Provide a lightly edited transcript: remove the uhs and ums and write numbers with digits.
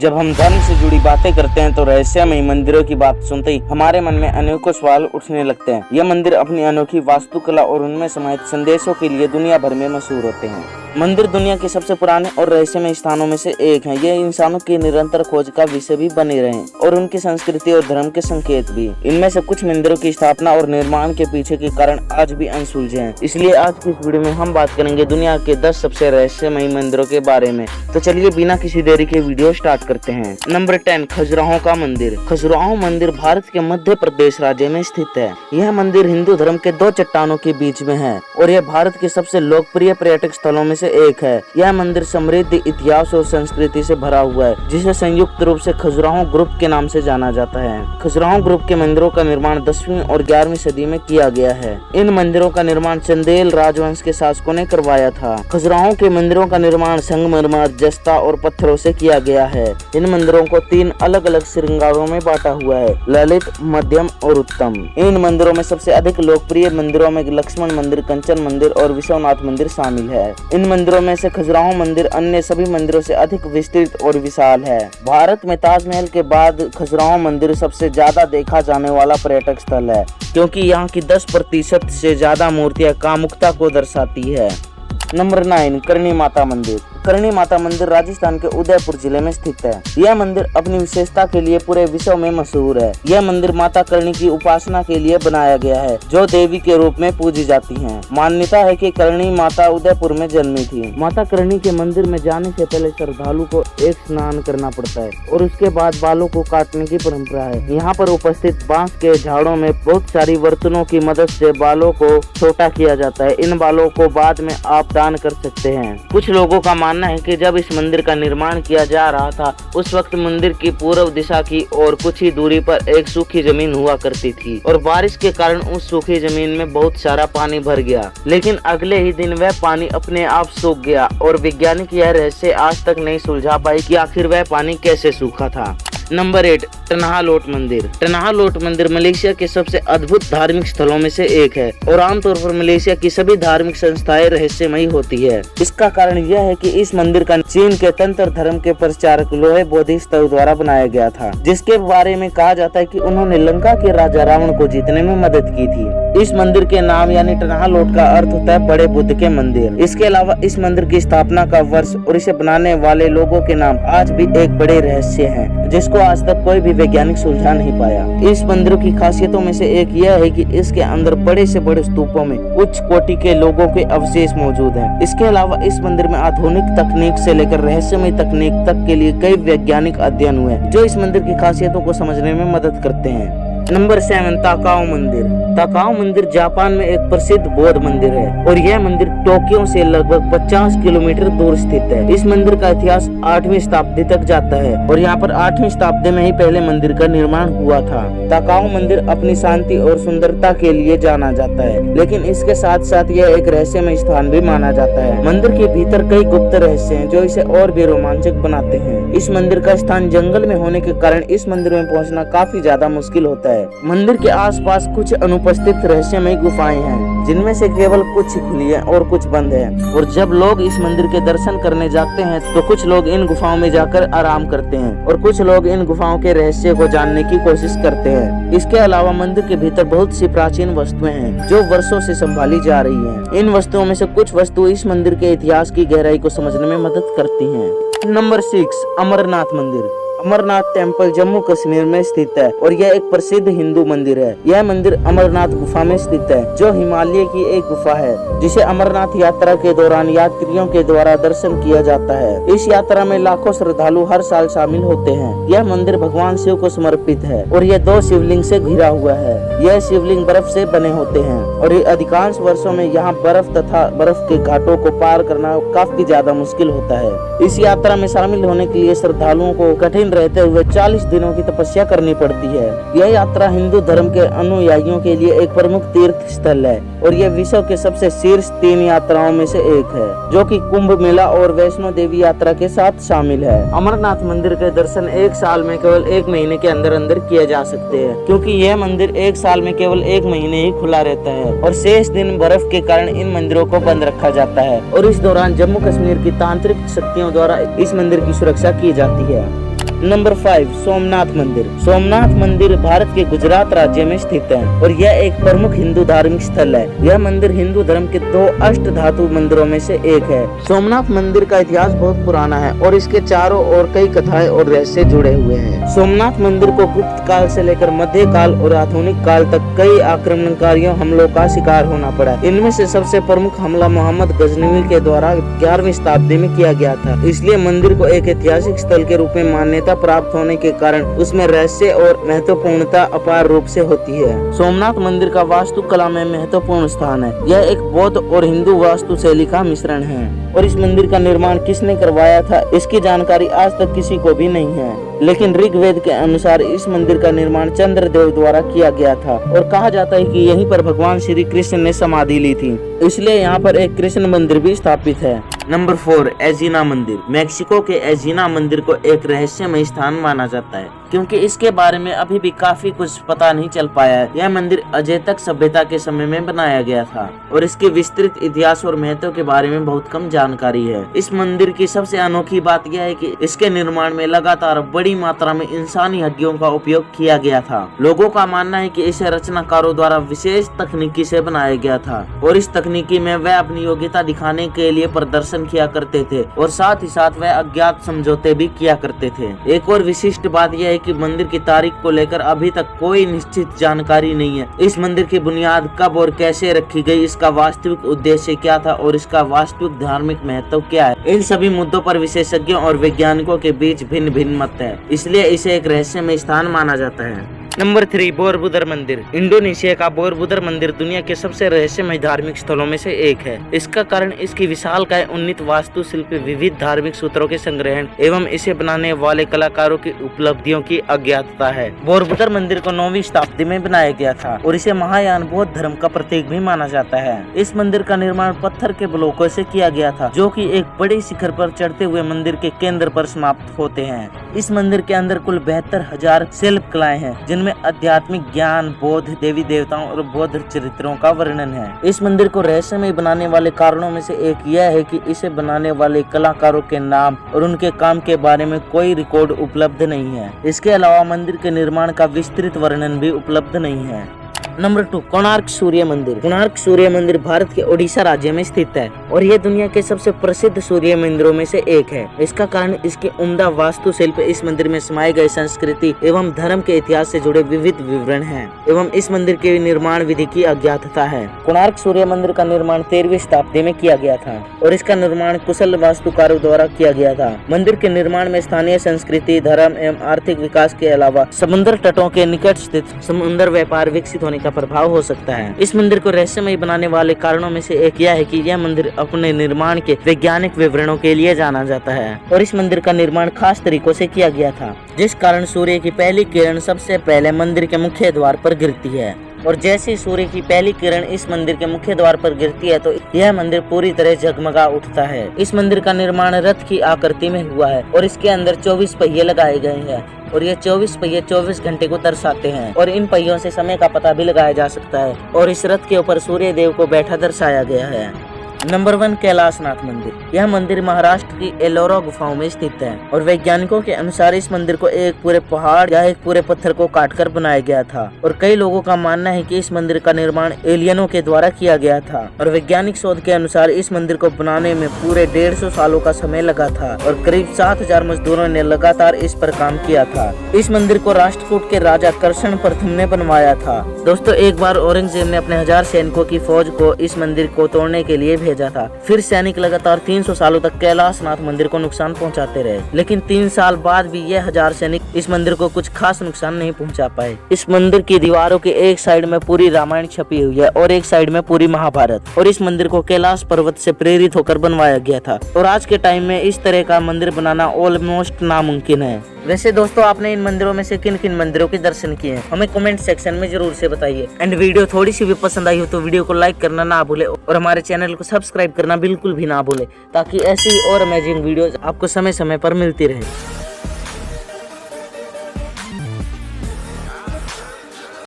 जब हम धर्म से जुड़ी बातें करते हैं तो रहस्यमयी मंदिरों की बात सुनते ही हमारे मन में अनेकों सवाल उठने लगते हैं। यह मंदिर अपनी अनोखी वास्तुकला और उनमें समाहित संदेशों के लिए दुनिया भर में मशहूर होते हैं। मंदिर दुनिया के सबसे पुराने और रहस्यमय स्थानों में से एक है। यह इंसानों की निरंतर खोज का विषय भी बने रहे और उनकी संस्कृति और धर्म के संकेत भी। इनमें से कुछ मंदिरों की स्थापना और निर्माण के पीछे के कारण आज भी अनसुलझे हैं। इसलिए आज की इस वीडियो में हम बात करेंगे दुनिया के 10 सबसे रहस्यमयी मंदिरों के बारे में। तो चलिए बिना किसी देरी के वीडियो स्टार्ट करते हैं। नंबर 10, खजुराहो का मंदिर। खजुराहो मंदिर भारत के मध्य प्रदेश राज्य में स्थित है। यह मंदिर हिंदू धर्म के दो चट्टानों के बीच में है और यह भारत के सबसे लोकप्रिय पर्यटक स्थलों में से एक है। यह मंदिर समृद्ध इतिहास और संस्कृति से भरा हुआ है, जिसे संयुक्त रूप से खजुराहो ग्रुप के नाम से जाना जाता है। खजुराहो ग्रुप के मंदिरों का निर्माण 10वीं और 11वीं सदी में किया गया है। इन मंदिरों का निर्माण चंदेल राजवंश के शासकों ने करवाया था। खजुराहो के मंदिरों का निर्माण संगमरमर, जस्ता और पत्थरों से किया गया है। इन मंदिरों को 3 अलग अलग श्रृंगारों में बांटा हुआ है: ललित, मध्यम और उत्तम। इन मंदिरों में सबसे अधिक लोकप्रिय मंदिरों में लक्ष्मण मंदिर, कंचन मंदिर और विश्वनाथ मंदिर शामिल है। इन मंदिरों में से खजुराहो मंदिर अन्य सभी मंदिरों से अधिक विस्तृत और विशाल है। भारत में ताजमहल के बाद खजुराहो मंदिर सबसे ज्यादा देखा जाने वाला पर्यटक स्थल है, क्योंकि यहाँ की 10% से ज्यादा मूर्तियां कामुकता को दर्शाती है। नंबर 9, करणी माता मंदिर। करणी माता मंदिर राजस्थान के उदयपुर जिले में स्थित है। यह मंदिर अपनी विशेषता के लिए पूरे विश्व में मशहूर है। यह मंदिर माता करणी की उपासना के लिए बनाया गया है, जो देवी के रूप में पूजी जाती हैं। मान्यता है कि करणी माता उदयपुर में जन्मी थी। माता करणी के मंदिर में जाने से पहले श्रद्धालु को एक स्नान करना पड़ता है और उसके बाद बालों को काटने की परंपरा है। यहाँ पर उपस्थित बांस के झाड़ों में बहुत सारी बर्तनों की मदद से बालों को छोटा किया जाता है। इन बालों को बाद में आप दान कर सकते हैं। कुछ लोगों का मानना है कि जब इस मंदिर का निर्माण किया जा रहा था, उस वक्त मंदिर की पूर्व दिशा की और कुछ ही दूरी पर एक सूखी जमीन हुआ करती थी और बारिश के कारण उस सूखी जमीन में बहुत सारा पानी भर गया। लेकिन अगले ही दिन वह पानी अपने आप सूख गया और वैज्ञानिक यह रहस्य आज तक नहीं सुलझा पाए कि आखिर वह पानी कैसे सूखा था। नंबर 8, टनहालोट मंदिर। टनहालोट मंदिर मलेशिया के सबसे अद्भुत धार्मिक स्थलों में से एक है और आमतौर पर मलेशिया की सभी धार्मिक संस्थाएं रहस्यमयी होती है। इसका कारण यह है कि इस मंदिर का चीन के तंत्र धर्म के प्रचारक लोहे बोधिसत्व द्वारा बनाया गया था, जिसके बारे में कहा जाता है कि उन्होंने लंका के राजा रावण को जीतने में मदद की थी। इस मंदिर के नाम यानी टनहालोट का अर्थ होता है बड़े बुद्ध के मंदिर। इसके अलावा इस मंदिर की स्थापना का वर्ष और इसे बनाने वाले लोगों के नाम आज भी एक बड़े रहस्य हैं, जिसको आज तक कोई भी वैज्ञानिक सुलझा नहीं पाया। इस मंदिर की खासियतों में से एक यह है कि इसके अंदर बड़े से बड़े स्तूपों में उच्च कोटि के लोगों के अवशेष मौजूद हैं। इसके अलावा इस मंदिर में आधुनिक तकनीक से लेकर रहस्यमय तकनीक तक के लिए कई वैज्ञानिक अध्ययन हुए, जो इस मंदिर की खासियतों को समझने में मदद करते हैं। नंबर 7, ताकाओ मंदिर। ताकाओ मंदिर जापान में एक प्रसिद्ध बौद्ध मंदिर है और यह मंदिर टोक्यो से लगभग 50 किलोमीटर दूर स्थित है। इस मंदिर का इतिहास 8वीं शताब्दी तक जाता है और यहाँ पर 8वीं शताब्दी में ही पहले मंदिर का निर्माण हुआ था। ताकाओ मंदिर अपनी शांति और सुंदरता के लिए जाना जाता है, लेकिन इसके साथ साथ यह एक रहस्यमय स्थान भी माना जाता है। मंदिर के भीतर कई गुप्त रहस्य हैं, जो इसे और भी रोमांचक बनाते हैं। इस मंदिर का स्थान जंगल में होने के कारण इस मंदिर में पहुँचना काफी ज्यादा मुश्किल होता है। मंदिर के आसपास कुछ अनुपस्थित रहस्यमय गुफाएं हैं, जिनमें से केवल कुछ खुली है और कुछ बंद है। और जब लोग इस मंदिर के दर्शन करने जाते हैं तो कुछ लोग इन गुफाओं में जाकर आराम करते हैं और कुछ लोग इन गुफाओं के रहस्य को जानने की कोशिश करते हैं। इसके अलावा मंदिर के भीतर बहुत सी प्राचीन वस्तुएं हैं, जो वर्षों से संभाली जा रही हैं। इन वस्तुओं में से कुछ वस्तु इस मंदिर के इतिहास की गहराई को समझने में मदद करती हैं। नंबर 6, अमरनाथ मंदिर। अमरनाथ टेम्पल जम्मू कश्मीर में स्थित है और यह एक प्रसिद्ध हिंदू मंदिर है। यह मंदिर अमरनाथ गुफा में स्थित है, जो हिमालय की एक गुफा है, जिसे अमरनाथ यात्रा के दौरान यात्रियों के द्वारा दर्शन किया जाता है। इस यात्रा में लाखों श्रद्धालु हर साल शामिल होते हैं। यह मंदिर भगवान शिव को समर्पित है और यह 2 शिवलिंग से घिरा हुआ है। यह शिवलिंग बर्फ से बने होते हैं और अधिकांश वर्षों में यहाँ बर्फ तथा बर्फ के घाटों को पार करना काफी ज्यादा मुश्किल होता है। इस यात्रा में शामिल होने के लिए श्रद्धालुओं को कठिन रहते हुए 40 दिनों की तपस्या करनी पड़ती है। यह यात्रा हिंदू धर्म के अनुयायियों के लिए एक प्रमुख तीर्थ स्थल है और यह विश्व के सबसे शीर्ष 3 यात्राओं में से एक है, जो कि कुंभ मेला और वैष्णो देवी यात्रा के साथ शामिल है। अमरनाथ मंदिर के दर्शन एक साल में केवल 1 महीने के अंदर अंदर किए जा सकते हैं, क्योंकि यह मंदिर एक साल में केवल 1 महीने ही खुला रहता है और शेष दिन बर्फ के कारण इन मंदिरों को बंद रखा जाता है और इस दौरान जम्मू कश्मीर की तांत्रिक शक्तियों द्वारा इस मंदिर की सुरक्षा की जाती है। नंबर 5 सोमनाथ मंदिर। सोमनाथ मंदिर भारत के गुजरात राज्य में स्थित है और यह एक प्रमुख हिंदू धार्मिक स्थल है। यह मंदिर हिंदू धर्म के 2 अष्ट धातु मंदिरों में से एक है। सोमनाथ मंदिर का इतिहास बहुत पुराना है और इसके चारों ओर कई कथाएं और रहस्य जुड़े हुए हैं। सोमनाथ मंदिर को गुप्त काल से लेकर मध्य काल और आधुनिक काल तक कई आक्रमणकारियों हमलों का शिकार होना पड़ा। इनमें से सबसे प्रमुख हमला मोहम्मद गजनवी के द्वारा 11वीं शताब्दी में किया गया था। इसलिए मंदिर को एक ऐतिहासिक स्थल के रूप में मान्यता प्राप्त होने के कारण उसमें रहस्य और महत्वपूर्णता अपार रूप से होती है। सोमनाथ मंदिर का वास्तुकला में महत्वपूर्ण स्थान है। यह एक बौद्ध और हिंदू वास्तुशैली का मिश्रण है और इस मंदिर का निर्माण किसने करवाया था इसकी जानकारी आज तक किसी को भी नहीं है। लेकिन ऋग्वेद के अनुसार इस मंदिर का निर्माण चंद्रदेव द्वारा किया गया था और कहा जाता है कि यहीं पर भगवान श्री कृष्ण ने समाधि ली थी, इसलिए यहाँ पर एक कृष्ण मंदिर भी स्थापित है। नंबर 4 एजिना मंदिर। मेक्सिको के एजिना मंदिर को एक रहस्यमय स्थान माना जाता है क्योंकि इसके बारे में अभी भी काफी कुछ पता नहीं चल पाया है। यह मंदिर अज़टेक सभ्यता के समय में बनाया गया था और इसके विस्तृत इतिहास और महत्व के बारे में बहुत कम जानकारी है। इस मंदिर की सबसे अनोखी बात यह है कि इसके निर्माण में लगातार बड़ी मात्रा में इंसानी हड्डियों का उपयोग किया गया था। लोगों का मानना है कि इसे रचनाकारों द्वारा विशेष तकनीकी से बनाया गया था और इस तकनीकी में वह अपनी योग्यता दिखाने के लिए प्रदर्शन किया करते थे और साथ ही साथ वह अज्ञात समझौते भी किया करते थे। एक और विशिष्ट बात यह है कि मंदिर की तारीख को लेकर अभी तक कोई निश्चित जानकारी नहीं है। इस मंदिर की बुनियाद कब और कैसे रखी गई, इसका वास्तविक उद्देश्य क्या था और इसका वास्तविक धार्मिक महत्व क्या है, इन सभी मुद्दों पर विशेषज्ञों और वैज्ञानिकों के बीच भिन्न भिन्न मत है, इसलिए इसे एक रहस्यमय स्थान माना जाता है। नंबर 3 बोरबुदर मंदिर। इंडोनेशिया का बोरबुदर मंदिर दुनिया के सबसे रहस्यमय धार्मिक स्थलों में से एक है। इसका कारण इसकी विशालकाय उन्नत वास्तुशिल्प, विविध धार्मिक सूत्रों के संग्रहण एवं इसे बनाने वाले कलाकारों की उपलब्धियों की अज्ञातता है। बोरबुदर मंदिर को 9वीं शताब्दी में बनाया गया था और इसे महायान बौद्ध धर्म का प्रतीक भी माना जाता है। इस मंदिर का निर्माण पत्थर के ब्लॉकों से किया गया था जो कि एक बड़े शिखर पर चढ़ते हुए मंदिर के केंद्र पर समाप्त होते हैं। इस मंदिर के अंदर कुल 72,000 शिल्प कलाएं हैं जिनमें आध्यात्मिक ज्ञान, बौद्ध देवी देवताओं और बौद्ध चरित्रों का वर्णन है। इस मंदिर को रहस्यमय बनाने वाले कारणों में से एक यह है कि इसे बनाने वाले कलाकारों के नाम और उनके काम के बारे में कोई रिकॉर्ड उपलब्ध नहीं है। इसके अलावा मंदिर के निर्माण का विस्तृत वर्णन भी उपलब्ध नहीं है। नंबर 2 कोणार्क सूर्य मंदिर। कोणार्क सूर्य मंदिर भारत के ओडिशा राज्य में स्थित है और यह दुनिया के सबसे प्रसिद्ध सूर्य मंदिरों में से एक है। इसका कारण इसके उम्दा वास्तुशिल्प, इस मंदिर में समाये गए संस्कृति एवं धर्म के इतिहास से जुड़े विविध विवरण हैं एवं इस मंदिर के निर्माण विधि की अज्ञातता है। कोणार्क सूर्य मंदिर का निर्माण 13वीं शताब्दी में किया गया था और इसका निर्माण कुशल वास्तुकारों द्वारा किया गया था। मंदिर के निर्माण में स्थानीय संस्कृति, धर्म एवं आर्थिक विकास के अलावा समुद्र तटों के निकट स्थित समुद्र व्यापार विकसित होने का प्रभाव हो सकता है। इस मंदिर को रहस्यमय बनाने वाले कारणों में से एक यह है कि यह मंदिर अपने निर्माण के वैज्ञानिक विवरणों के लिए जाना जाता है और इस मंदिर का निर्माण खास तरीकों से किया गया था, जिस कारण सूर्य की पहली किरण सबसे पहले मंदिर के मुख्य द्वार पर गिरती है और जैसे ही सूर्य की पहली किरण इस मंदिर के मुख्य द्वार पर गिरती है तो यह मंदिर पूरी तरह जगमगा उठता है। इस मंदिर का निर्माण रथ की आकृति में हुआ है और इसके अंदर 24 पहिए लगाए गए हैं और ये 24 पहिए 24 घंटे को दर्शाते हैं और इन पहियों से समय का पता भी लगाया जा सकता है और इस रथ के ऊपर सूर्य देव को बैठा दर्शाया गया है। नंबर 1 कैलाशनाथ मंदिर। यह मंदिर महाराष्ट्र की एलोरा गुफाओं में स्थित है और वैज्ञानिकों के अनुसार इस मंदिर को एक पूरे पहाड़ या एक पूरे पत्थर को काटकर बनाया गया था और कई लोगों का मानना है कि इस मंदिर का निर्माण एलियनों के द्वारा किया गया था और वैज्ञानिक शोध के अनुसार इस मंदिर को बनाने में पूरे 150 सालों का समय लगा था और करीब 7,000 मजदूरों ने लगातार इस पर काम किया था। इस मंदिर को राष्ट्रकूट के राजा कृष्ण प्रथम ने बनवाया था। दोस्तों, एक बार औरंगजेब ने अपने 1000 सैनिकों की फौज को इस मंदिर को तोड़ने के लिए भेजा था। फिर सैनिक लगातार 300 सालों तक कैलाशनाथ मंदिर को नुकसान पहुंचाते रहे, लेकिन 3 साल बाद भी यह 1000 सैनिक इस मंदिर को कुछ खास नुकसान नहीं पहुंचा पाए। इस मंदिर की दीवारों के एक साइड में पूरी रामायण छपी हुई है और एक साइड में पूरी महाभारत और इस मंदिर को कैलाश पर्वत से प्रेरित होकर बनवाया गया था और आज के टाइम में इस तरह का मंदिर बनाना ऑलमोस्ट नामुमकिन है। वैसे दोस्तों, आपने इन मंदिरों में से किन किन मंदिरों के दर्शन किए हैं हमें कमेंट सेक्शन में जरूर से बताइए। एंड वीडियो थोड़ी सी भी पसंद आई हो तो वीडियो को लाइक करना ना भूले और हमारे चैनल को सब्सक्राइब करना बिल्कुल भी ना भूले ताकि ऐसी और अमेजिंग वीडियोस आपको समय समय पर मिलती रहे।